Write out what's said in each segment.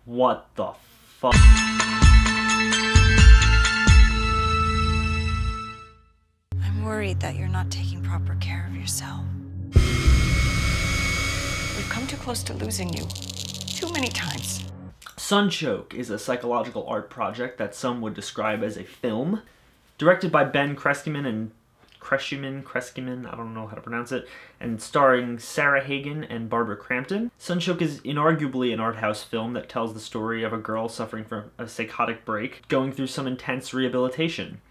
What the fuck? I'm worried that you're not taking proper care of yourself. We've come too close to losing you. Too many times. Sunchoke is a psychological art project that some would describe as a film. Directed by Ben Kreskiman, I don't know how to pronounce it, and starring Sarah Hagen and Barbara Crampton. Sunchoke is inarguably an art house film that tells the story of a girl suffering from a psychotic break, going through some intense rehabilitation.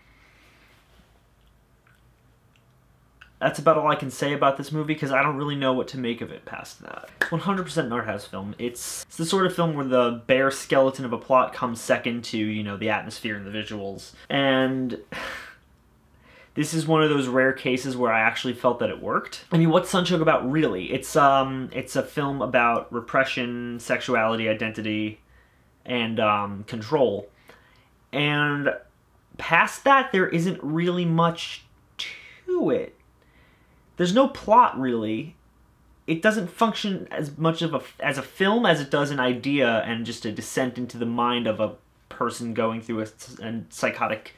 That's about all I can say about this movie because I don't really know what to make of it past that. It's 100% an art house film. It's the sort of film where the bare skeleton of a plot comes second to, you know, the atmosphere and the visuals. And this is one of those rare cases where I actually felt that it worked. I mean, what's Sunchoke about really? It's a film about repression, sexuality, identity, and control. And past that, there isn't really much to it. There's no plot, really. It doesn't function as much of as a film as it does an idea and just a descent into the mind of a person going through a psychotic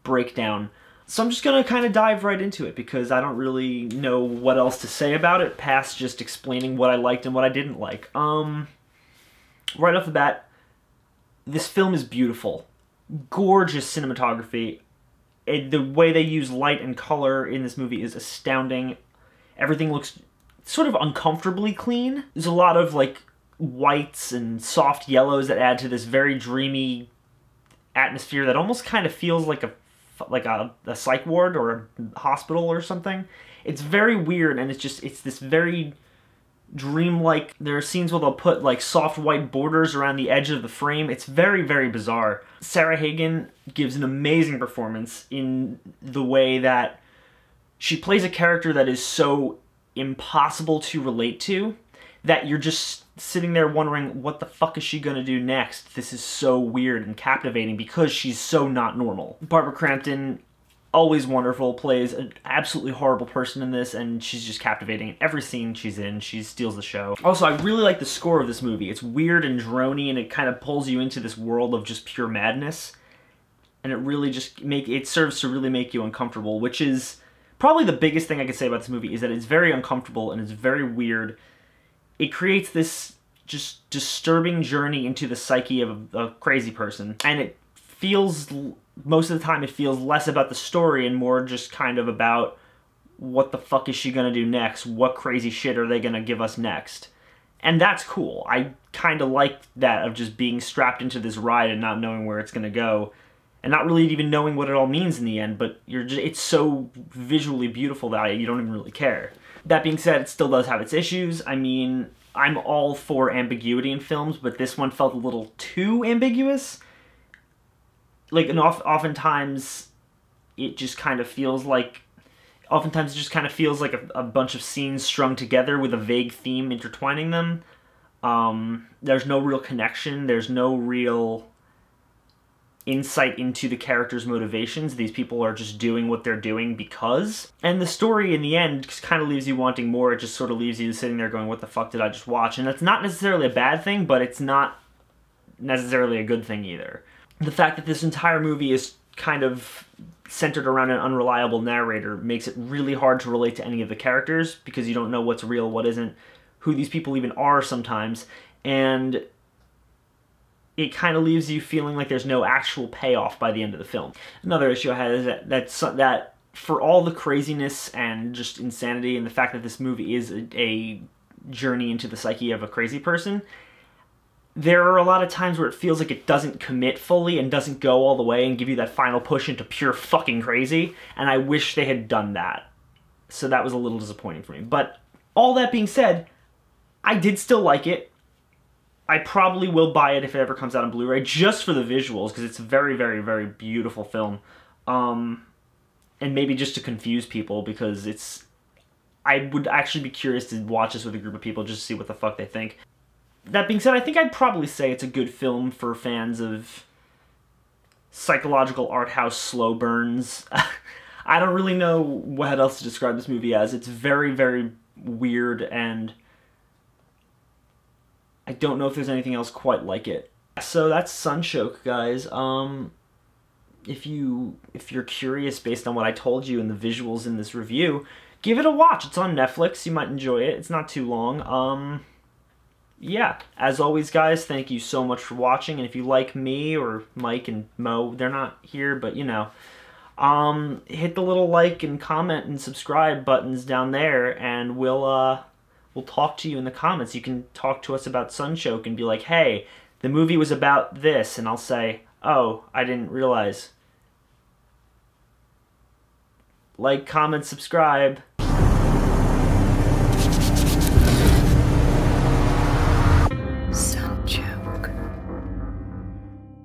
breakdown. So I'm just gonna kind of dive right into it because I don't really know what else to say about it past just explaining what I liked and what I didn't like. Right off the bat, this film is beautiful. Gorgeous cinematography. The way they use light and color in this movie is astounding. Everything looks sort of uncomfortably clean. There's a lot of like whites and soft yellows that add to this very dreamy atmosphere that almost kind of feels like a psych ward or a hospital or something. It's very weird, and it's this very dreamlike. There are scenes where they'll put like soft white borders around the edge of the frame. It's very, very bizarre. Sarah Hagen gives an amazing performance in the way that she plays a character that is so impossible to relate to that you're just sitting there wondering, what the fuck is she gonna do next? This is so weird and captivating because she's so not normal. Barbara Crampton, always wonderful, plays an absolutely horrible person in this, and she's just captivating in every scene she's in. She steals the show. Also, I really like the score of this movie. It's weird and droney, and it kind of pulls you into this world of just pure madness. And it really just it serves to really make you uncomfortable, which is probably the biggest thing I could say about this movie, is that it's very uncomfortable and it's very weird. It creates this just disturbing journey into the psyche of a crazy person, and it feels, most of the time, it feels less about the story and more just kind of about what the fuck is she gonna do next? What crazy shit are they gonna give us next? And that's cool. I kind of like that, of just being strapped into this ride and not knowing where it's gonna go, and not really even knowing what it all means in the end, but it's so visually beautiful that you don't even really care. That being said, it still does have its issues. I mean, I'm all for ambiguity in films, but this one felt a little too ambiguous. Like, and oftentimes it just kind of feels like, a bunch of scenes strung together with a vague theme intertwining them. There's no real connection. There's no real insight into the characters' motivations. These people are just doing what they're doing because. And the story in the end just kind of leaves you wanting more. It just sort of leaves you sitting there going, what the fuck did I just watch? And that's not necessarily a bad thing, but it's not necessarily a good thing either. The fact that this entire movie is kind of centered around an unreliable narrator makes it really hard to relate to any of the characters because you don't know what's real, what isn't, who these people even are sometimes, and it kind of leaves you feeling like there's no actual payoff by the end of the film. Another issue I had is that for all the craziness and just insanity and the fact that this movie is a journey into the psyche of a crazy person, there are a lot of times where it feels like it doesn't commit fully and doesn't go all the way and give you that final push into pure fucking crazy, and I wish they had done that. So that was a little disappointing for me. But all that being said, I did still like it. I probably will buy it if it ever comes out on Blu-ray, just for the visuals, because it's a very, very, very beautiful film. And maybe just to confuse people, because I would actually be curious to watch this with a group of people just to see what the fuck they think. That being said, I think I'd probably say it's a good film for fans of psychological art house slow burns. I don't really know what else to describe this movie as. It's very, very weird and I don't know if there's anything else quite like it. So that's Sunchoke, guys. If you're curious based on what I told you and the visuals in this review, give it a watch. It's on Netflix. You might enjoy it. It's not too long. Yeah, as always, guys, thank you so much for watching. And if you like me or Mike and Mo, they're not here, but you know, hit the little like and comment and subscribe buttons down there, and we'll talk to you in the comments. You can talk to us about Sunchoke and be like, hey, the movie was about this, and I'll say, oh, I didn't realize. Like, comment, subscribe.